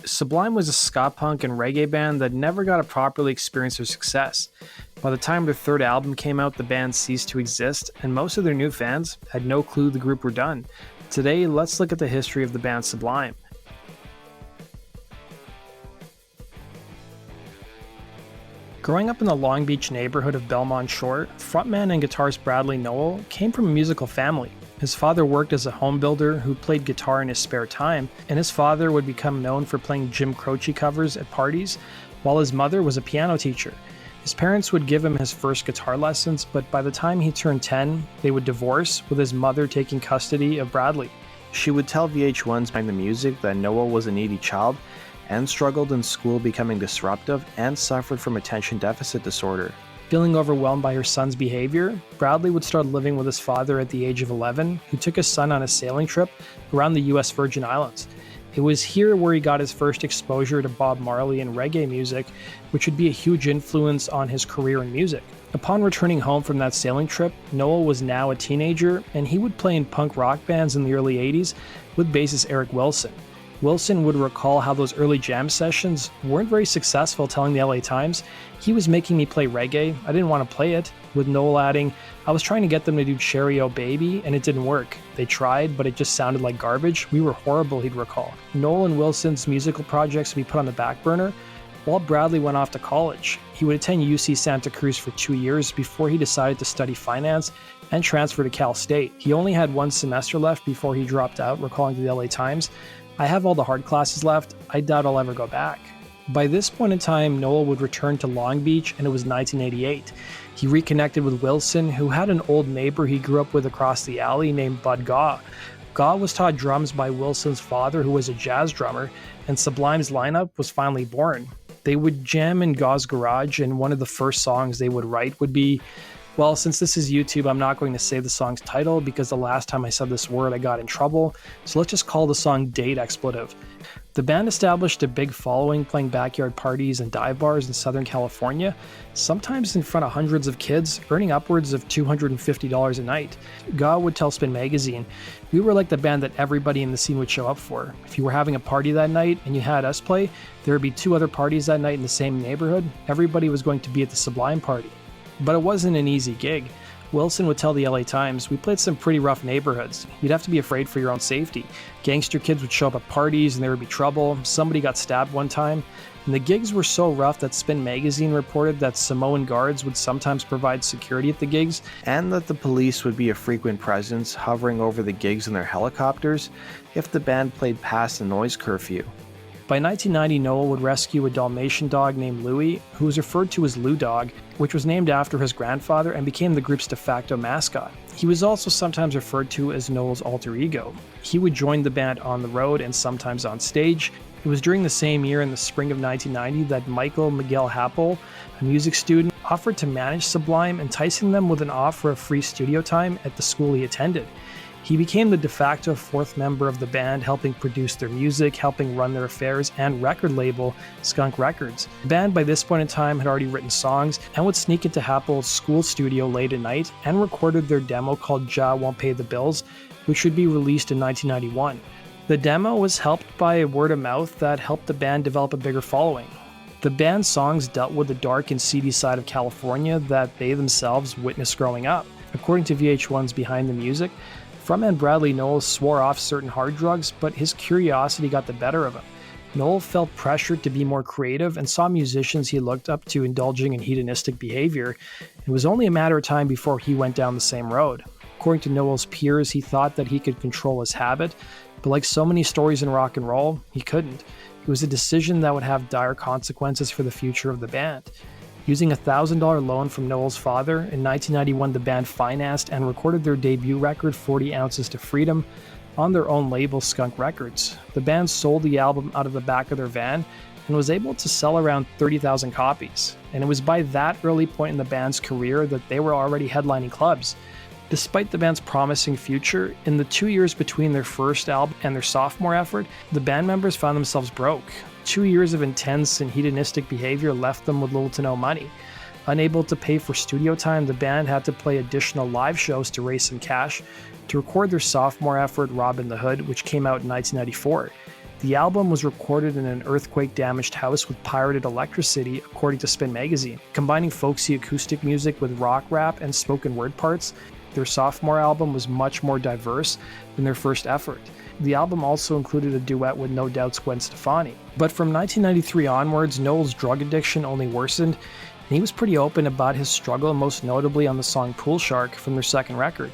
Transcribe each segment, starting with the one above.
Sublime was a ska-punk and reggae band that never got to properly experience their success. By the time their third album came out, the band ceased to exist, and most of their new fans had no clue the group were done. Today, let's look at the history of the band Sublime. Growing up in the Long Beach neighborhood of Belmont Shore, frontman and guitarist Bradley Nowell came from a musical family. His father worked as a homebuilder who played guitar in his spare time, and his father would become known for playing Jim Croce covers at parties, while his mother was a piano teacher. His parents would give him his first guitar lessons, but by the time he turned 10, they would divorce, with his mother taking custody of Bradley. She would tell VH1's Behind the Music that Nowell was a needy child and struggled in school, becoming disruptive and suffered from attention deficit disorder. Feeling overwhelmed by her son's behavior, Bradley would start living with his father at the age of 11, who took his son on a sailing trip around the US Virgin Islands. It was here where he got his first exposure to Bob Marley and reggae music, which would be a huge influence on his career in music. Upon returning home from that sailing trip, Nowell was now a teenager, and he would play in punk rock bands in the early 80s with bassist Eric Wilson. Wilson would recall how those early jam sessions weren't very successful, telling the LA Times, "He was making me play reggae, I didn't want to play it," with Nowell adding, "I was trying to get them to do Cherry O Baby and it didn't work. They tried, but it just sounded like garbage. We were horrible," he'd recall. Nowell and Wilson's musical projects would be put on the back burner while Bradley went off to college. He would attend UC Santa Cruz for 2 years before he decided to study finance and transfer to Cal State. He only had one semester left before he dropped out, recalling to the LA Times, "I have all the hard classes left. I doubt I'll ever go back." By this point in time, Nowell would return to Long Beach, and it was 1988. He reconnected with Wilson, who had an old neighbor he grew up with across the alley named Bud Gaw. Gaw was taught drums by Wilson's father, who was a jazz drummer, and Sublime's lineup was finally born. They would jam in Gaw's garage, and one of the first songs they would write would be, well, since this is YouTube, I'm not going to say the song's title because the last time I said this word I got in trouble, so let's just call the song Date Expletive. The band established a big following, playing backyard parties and dive bars in Southern California, sometimes in front of hundreds of kids, earning upwards of $250 a night. Gaw would tell Spin Magazine, "We were like the band that everybody in the scene would show up for. If you were having a party that night and you had us play, there would be 2 other parties that night in the same neighborhood. Everybody was going to be at the Sublime party." But it wasn't an easy gig. Wilson would tell the LA Times, "We played some pretty rough neighborhoods. You'd have to be afraid for your own safety. Gangster kids would show up at parties and there would be trouble. Somebody got stabbed one time." And the gigs were so rough that Spin Magazine reported that Samoan guards would sometimes provide security at the gigs, and that the police would be a frequent presence, hovering over the gigs in their helicopters if the band played past the noise curfew. By 1990, Nowell would rescue a Dalmatian dog named Louie, who was referred to as Lou Dog, which was named after his grandfather and became the group's de facto mascot. He was also sometimes referred to as Nowell's alter ego. He would join the band on the road and sometimes on stage. It was during the same year, in the spring of 1990, that Michael Miguel Happel, a music student, offered to manage Sublime, enticing them with an offer of free studio time at the school he attended. He became the de facto 4th member of the band, helping produce their music, helping run their affairs, and record label, Skunk Records. The band by this point in time had already written songs and would sneak into Happel's school studio late at night and recorded their demo called Ja Won't Pay the Bills, which would be released in 1991. The demo was helped by word of mouth that helped the band develop a bigger following. The band's songs dealt with the dark and seedy side of California that they themselves witnessed growing up. According to VH1's Behind the Music, frontman Bradley Nowell swore off certain hard drugs, but his curiosity got the better of him. Nowell felt pressured to be more creative and saw musicians he looked up to indulging in hedonistic behavior. It was only a matter of time before he went down the same road. According to Nowell's peers, he thought that he could control his habit, but like so many stories in rock and roll, he couldn't. It was a decision that would have dire consequences for the future of the band. Using a $1,000 loan from Nowell's father, in 1991 the band financed and recorded their debut record, 40 Ounces to Freedom, on their own label, Skunk Records. The band sold the album out of the back of their van and was able to sell around 30,000 copies. And it was by that early point in the band's career that they were already headlining clubs. Despite the band's promising future, in the 2 years between their first album and their sophomore effort, the band members found themselves broke. 2 years of intense and hedonistic behavior left them with little to no money. Unable to pay for studio time, the band had to play additional live shows to raise some cash to record their sophomore effort, Robin the Hood, which came out in 1994. The album was recorded in an earthquake-damaged house with pirated electricity, according to Spin magazine. Combining folksy acoustic music with rock rap and spoken word parts, their sophomore album was much more diverse than their first effort. The album also included a duet with No Doubt's Gwen Stefani. But from 1993 onwards, Nowell's drug addiction only worsened, and he was pretty open about his struggle, most notably on the song Pool Shark from their second record.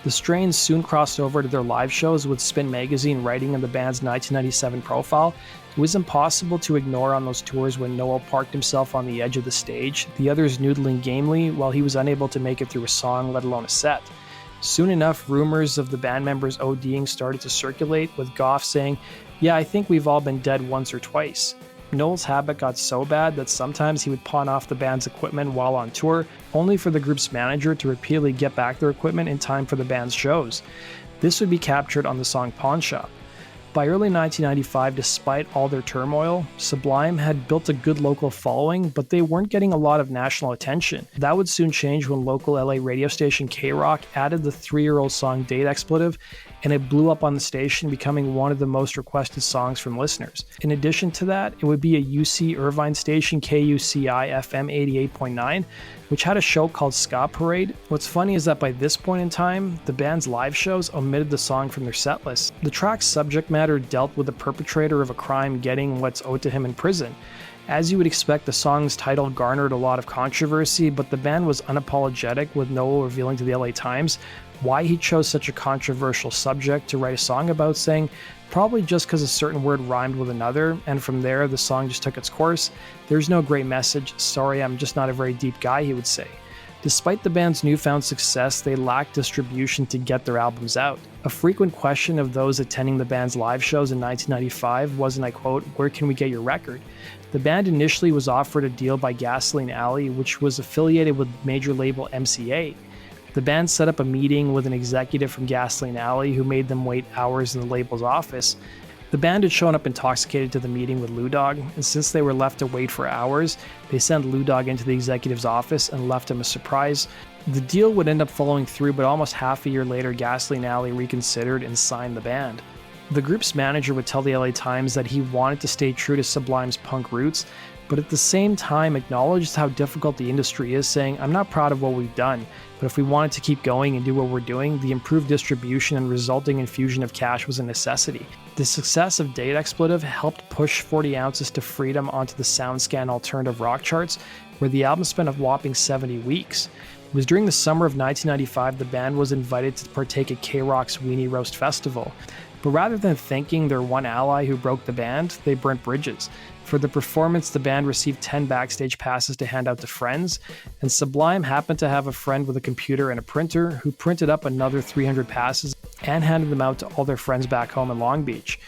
The strains soon crossed over to their live shows, with Spin magazine writing in the band's 1997 profile, "It was impossible to ignore on those tours when Nowell parked himself on the edge of the stage, the others noodling gamely while he was unable to make it through a song, let alone a set." Soon enough, rumors of the band members ODing started to circulate, with Goff saying, "Yeah, I think we've all been dead once or twice." Nowell's habit got so bad that sometimes he would pawn off the band's equipment while on tour, only for the group's manager to repeatedly get back their equipment in time for the band's shows. This would be captured on the song Pawn Shop. By early 1995, despite all their turmoil, Sublime had built a good local following, but they weren't getting a lot of national attention. That would soon change when local LA radio station KROQ added the 3-year-old song Date Expletive, and it blew up on the station, becoming one of the most requested songs from listeners. In addition to that, it would be a UC Irvine station, KUCI FM 88.9, which had a show called Ska Parade. What's funny is that by this point in time, the band's live shows omitted the song from their setlist. The track's subject matter dealt with the perpetrator of a crime getting what's owed to him in prison. As you would expect, the song's title garnered a lot of controversy, but the band was unapologetic, with Nowell revealing to the LA Times why he chose such a controversial subject to write a song about, saying, "Probably just because a certain word rhymed with another, and from there the song just took its course. There's no great message. Sorry, I'm just not a very deep guy," he would say. Despite the band's newfound success, they lacked distribution to get their albums out. A frequent question of those attending the band's live shows in 1995 was, and I quote, "Where can we get your record?" The band initially was offered a deal by Gasoline Alley, which was affiliated with major label MCA. The band set up a meeting with an executive from Gasoline Alley who made them wait hours in the label's office. The band had shown up intoxicated to the meeting with Lou Dog, and since they were left to wait for hours, they sent Lou Dog into the executive's office and left him a surprise. The deal would end up following through, but almost half a year later, Gasoline Alley reconsidered and signed the band. The group's manager would tell the LA Times that he wanted to stay true to Sublime's punk roots, but at the same time acknowledged how difficult the industry is, saying, "I'm not proud of what we've done, but if we wanted to keep going and do what we're doing, the improved distribution and resulting infusion of cash was a necessity." The success of Date Expletive helped push 40 Ounces to Freedom onto the SoundScan alternative rock charts, where the album spent a whopping 70 weeks. It was during the summer of 1995 the band was invited to partake at KROQ's Weenie Roast Festival. But rather than thanking their one ally who broke the band, they burnt bridges. For the performance, the band received 10 backstage passes to hand out to friends, and Sublime happened to have a friend with a computer and a printer who printed up another 300 passes and handed them out to all their friends back home in Long Beach.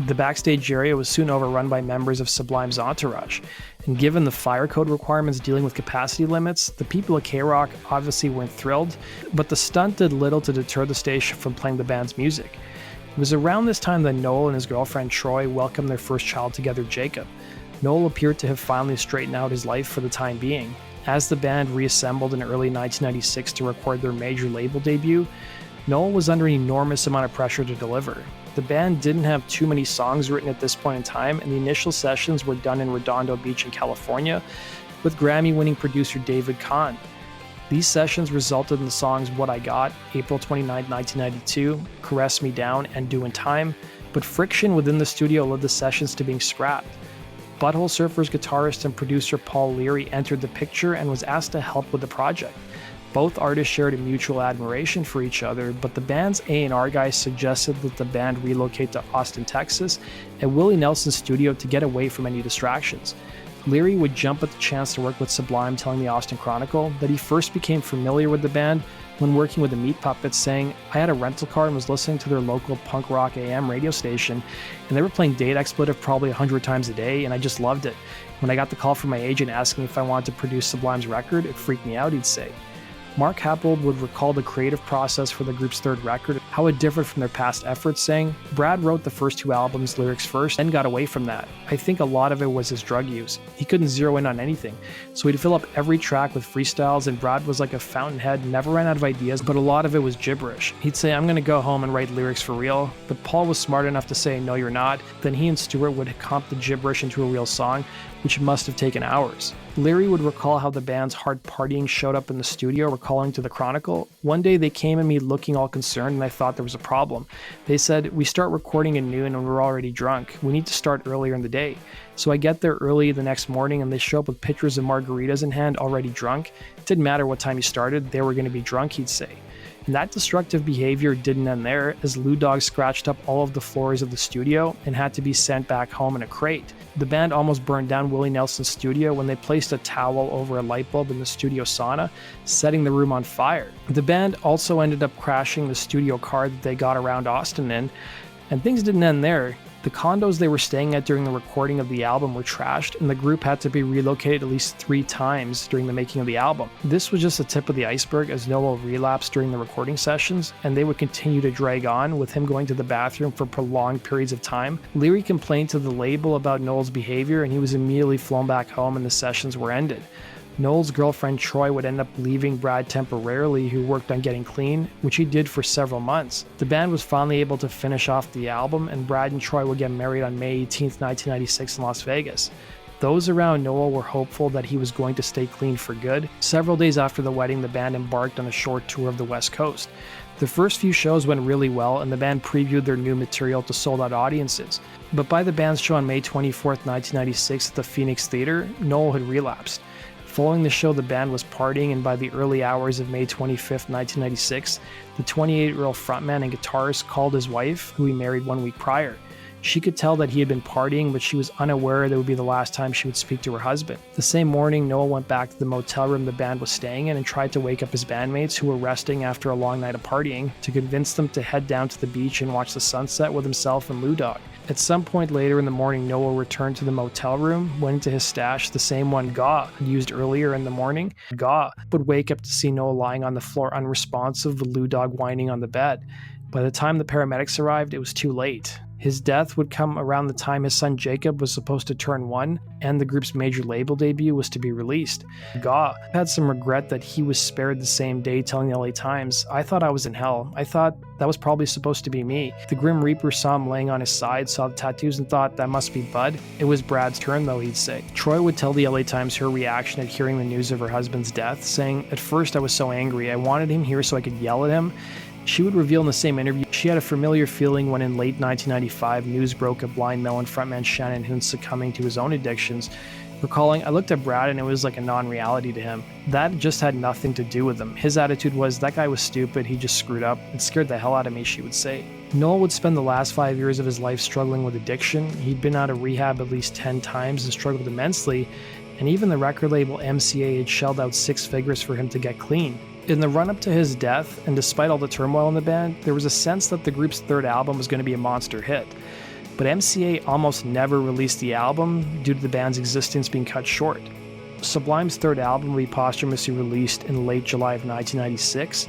The backstage area was soon overrun by members of Sublime's entourage, and given the fire code requirements dealing with capacity limits, the people at KROQ obviously weren't thrilled, but the stunt did little to deter the station from playing the band's music. It was around this time that Nowell and his girlfriend Troy welcomed their first child together, Jacob. Nowell appeared to have finally straightened out his life for the time being. As the band reassembled in early 1996 to record their major label debut, Nowell was under an enormous amount of pressure to deliver. The band didn't have too many songs written at this point in time, and the initial sessions were done in Redondo Beach in California with Grammy-winning producer David Kahn. These sessions resulted in the songs What I Got, April 29, 1992, Caress Me Down, and Doin' Time, but friction within the studio led the sessions to being scrapped. Butthole Surfers guitarist and producer Paul Leary entered the picture and was asked to help with the project. Both artists shared a mutual admiration for each other, but the band's A&R guy suggested that the band relocate to Austin, Texas, at Willie Nelson's studio to get away from any distractions. Leary would jump at the chance to work with Sublime, telling the Austin Chronicle that he first became familiar with the band when working with the Meat Puppets, saying, "I had a rental car and was listening to their local punk rock AM radio station, and they were playing Date Expletive probably 100 times a day, and I just loved it. When I got the call from my agent asking if I wanted to produce Sublime's record, it freaked me out," he'd say. Mark Happold would recall the creative process for the group's third record, how it differed from their past efforts, saying, "Brad wrote the first 2 albums' lyrics first, then got away from that. I think a lot of it was his drug use. He couldn't zero in on anything, so he'd fill up every track with freestyles, and Brad was like a fountainhead, never ran out of ideas, but a lot of it was gibberish. He'd say, 'I'm gonna go home and write lyrics for real,' but Paul was smart enough to say, 'No, you're not.' Then he and Stewart would comp the gibberish into a real song, which must have taken hours." Leary would recall how the band's hard partying showed up in the studio, recalling to the Chronicle, "One day they came at me looking all concerned and I thought there was a problem. They said, 'We start recording at noon and we're already drunk. We need to start earlier in the day.' So I get there early the next morning and they show up with pitchers of margaritas in hand, already drunk. It didn't matter what time you started, they were going to be drunk," he'd say. And that destructive behavior didn't end there, as Lou Dog scratched up all of the floors of the studio and had to be sent back home in a crate. The band almost burned down Willie Nelson's studio when they placed a towel over a light bulb in the studio sauna, setting the room on fire. The band also ended up crashing the studio car that they got around Austin in, and things didn't end there. The condos they were staying at during the recording of the album were trashed, and the group had to be relocated at least 3 times during the making of the album. This was just the tip of the iceberg, as Nowell relapsed during the recording sessions, and they would continue to drag on, with him going to the bathroom for prolonged periods of time. Leary complained to the label about Nowell's behavior, and he was immediately flown back home and the sessions were ended. Nowell's girlfriend Troy would end up leaving Brad temporarily, who worked on getting clean, which he did for several months. The band was finally able to finish off the album, and Brad and Troy would get married on May 18th, 1996 in Las Vegas. Those around Nowell were hopeful that he was going to stay clean for good. Several days after the wedding, the band embarked on a short tour of the West Coast. The first few shows went really well, and the band previewed their new material to sold-out audiences. But by the band's show on May 24th, 1996 at the Phoenix Theater, Nowell had relapsed. Following the show, the band was partying, and by the early hours of May 25th, 1996, the 28-year-old frontman and guitarist called his wife, who he married 1 week prior. She could tell that he had been partying, but she was unaware that it would be the last time she would speak to her husband. The same morning, Nowell went back to the motel room the band was staying in and tried to wake up his bandmates, who were resting after a long night of partying, to convince them to head down to the beach and watch the sunset with himself and Lou Dog. At some point later in the morning, Nowell returned to the motel room, went into his stash, the same one Gaw had used earlier in the morning. Gaw would wake up to see Nowell lying on the floor unresponsive, with Lou Dog whining on the bed. By the time the paramedics arrived, it was too late. His death would come around the time his son Jacob was supposed to turn 1, and the group's major label debut was to be released. Gaw had some regret that he was spared the same day, telling the LA Times, "I thought I was in hell. I thought that was probably supposed to be me. The Grim Reaper saw him laying on his side, saw the tattoos, and thought that must be Bud. It was Brad's turn, though," he'd say. Troy would tell the LA Times her reaction at hearing the news of her husband's death, saying, "At first I was so angry. I wanted him here so I could yell at him." She would reveal in the same interview she had a familiar feeling when in late 1995 news broke of Blind Melon frontman Shannon Hoon succumbing to his own addictions, recalling, "I looked at Brad and it was like a non-reality to him. That just had nothing to do with him. His attitude was, that guy was stupid, he just screwed up. It scared the hell out of me," she would say. Nowell would spend the last 5 years of his life struggling with addiction. He'd been out of rehab at least 10 times and struggled immensely, and even the record label MCA had shelled out 6 figures for him to get clean. In the run-up to his death, and despite all the turmoil in the band, there was a sense that the group's third album was going to be a monster hit. But MCA almost never released the album due to the band's existence being cut short. Sublime's third album would be posthumously released in late July of 1996,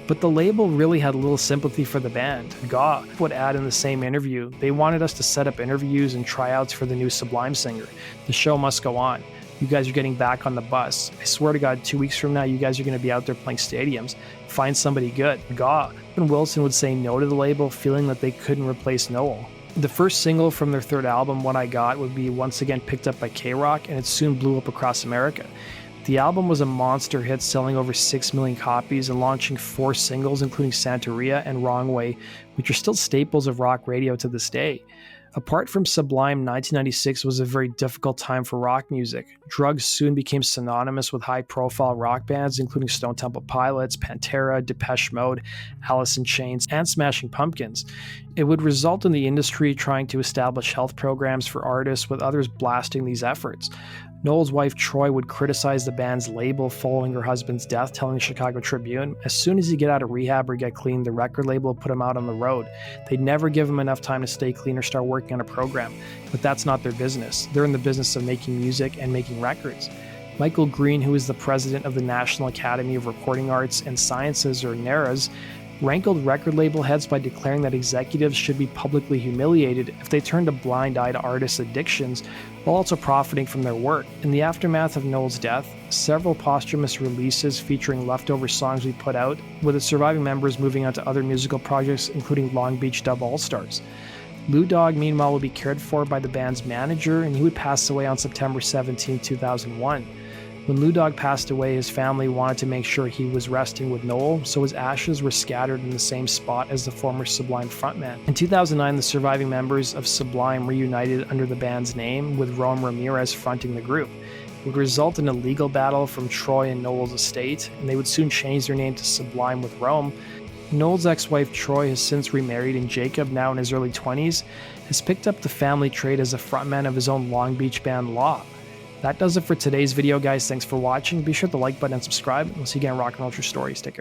but the label really had little sympathy for the band. Gaw would add in the same interview, "They wanted us to set up interviews and tryouts for the new Sublime singer. The show must go on. You guys are getting back on the bus. I swear to God, 2 weeks from now, you guys are going to be out there playing stadiums. Find somebody good." Gaw and Wilson would say no to the label, feeling that they couldn't replace Nowell. The first single from their third album, What I Got, would be once again picked up by KROQ, and it soon blew up across America. The album was a monster hit, selling over 6 million copies and launching 4 singles, including Santeria and Wrong Way, which are still staples of rock radio to this day. Apart from Sublime, 1996 was a very difficult time for rock music. Drugs soon became synonymous with high-profile rock bands, including Stone Temple Pilots, Pantera, Depeche Mode, Alice in Chains, and Smashing Pumpkins. It would result in the industry trying to establish health programs for artists, with others blasting these efforts. Nowell's wife Troy would criticize the band's label following her husband's death, telling the Chicago Tribune, "As soon as he get out of rehab or get clean, the record label will put him out on the road. They'd never give him enough time to stay clean or start working on a program. But that's not their business. They're in the business of making music and making records." Michael Green, who is the president of the National Academy of Recording Arts and Sciences, or NARAS, rankled record label heads by declaring that executives should be publicly humiliated if they turned a blind eye to artists' addictions, while also profiting from their work. In the aftermath of Nowell's death, several posthumous releases featuring leftover songs we put out, with the surviving members moving on to other musical projects, including Long Beach Dub All-Stars. Lou Dog, meanwhile, would be cared for by the band's manager, and he would pass away on September 17, 2001. When Lou Dog passed away, his family wanted to make sure he was resting with Nowell, so his ashes were scattered in the same spot as the former Sublime frontman. In 2009, the surviving members of Sublime reunited under the band's name, with Rome Ramirez fronting the group. It would result in a legal battle from Troy and Nowell's estate, and they would soon change their name to Sublime with Rome. Nowell's ex-wife Troy has since remarried, and Jacob, now in his early 20s, has picked up the family trade as a frontman of his own Long Beach band Law. That does it for today's video, guys. Thanks for watching. Be sure to like button and subscribe. We'll see you again in Rock and Roll True Story sticker.